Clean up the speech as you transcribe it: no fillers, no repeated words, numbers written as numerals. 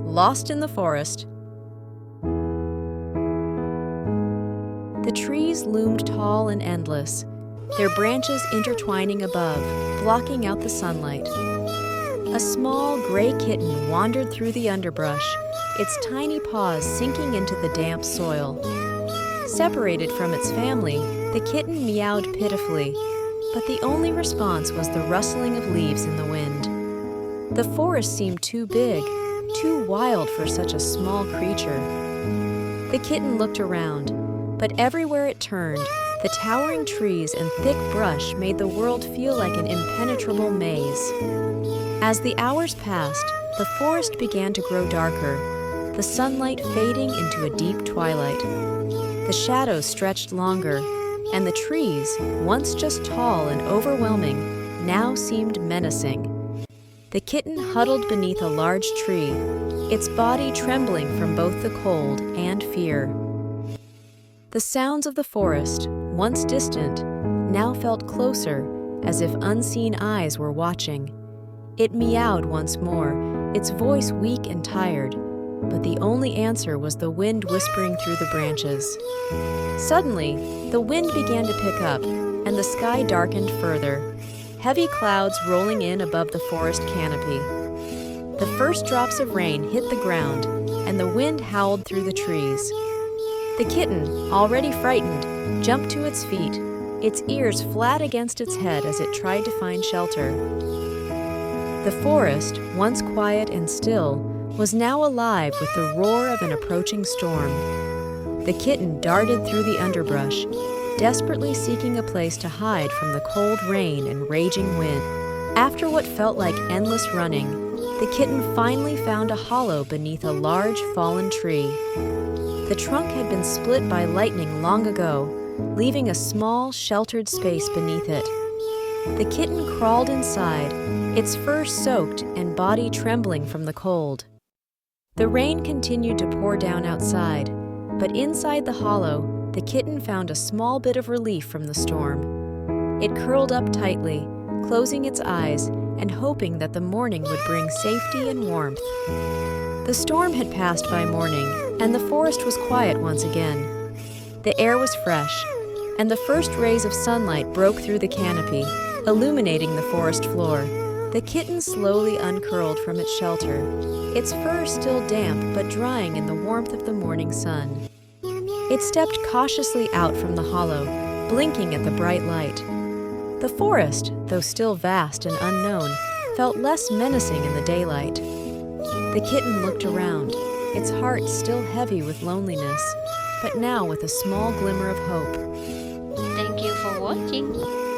lost in the forest. The trees loomed tall and endless, their branches intertwining above, blocking out the sunlight. A small gray kitten wandered through the underbrush, its tiny paws sinking into the damp soil. Separated from its family, the kitten meowed pitifully, but the only response was the rustling of leaves in the wind. The forest seemed too big, too wild for such a small creature. The kitten looked around, but everywhere it turned, the towering trees and thick brush made the world feel like an impenetrable maze. As the hours passed, the forest began to grow darker, the sunlight fading into a deep twilight. The shadows stretched longer, and the trees, once just tall and overwhelming, now seemed menacing. The kitten huddled beneath a large tree, its body trembling from both the cold and fear. The sounds of the forest, once distant, now felt closer, as if unseen eyes were watching. It meowed once more, its voice weak and tired, but the only answer was the wind whispering through the branches. Suddenly, the wind began to pick up, and the sky darkened further, heavy clouds rolling in above the forest canopy. The first drops of rain hit the ground, and the wind howled through the trees. The kitten, already frightened, jumped to its feet, its ears flat against its head as it tried to find shelter. The forest, once quiet and still, was now alive with the roar of an approaching storm. The kitten darted through the underbrush, desperately seeking a place to hide from the cold rain and raging wind. After what felt like endless running, the kitten finally found a hollow beneath a large fallen tree. The trunk had been split by lightning long ago, leaving a small, sheltered space beneath it. The kitten crawled inside, its fur soaked and body trembling from the cold. The rain continued to pour down outside, but inside the hollow, the kitten found a small bit of relief from the storm. It curled up tightly, closing its eyes and hoping that the morning would bring safety and warmth. The storm had passed by morning, and the forest was quiet once again. The air was fresh, and the first rays of sunlight broke through the canopy, illuminating the forest floor. The kitten slowly uncurled from its shelter, its fur still damp but drying in the warmth of the morning sun. It stepped cautiously out from the hollow, blinking at the bright light. The forest, though still vast and unknown, felt less menacing in the daylight. The kitten looked around, its heart still heavy with loneliness, but now with a small glimmer of hope. Thank you for watching.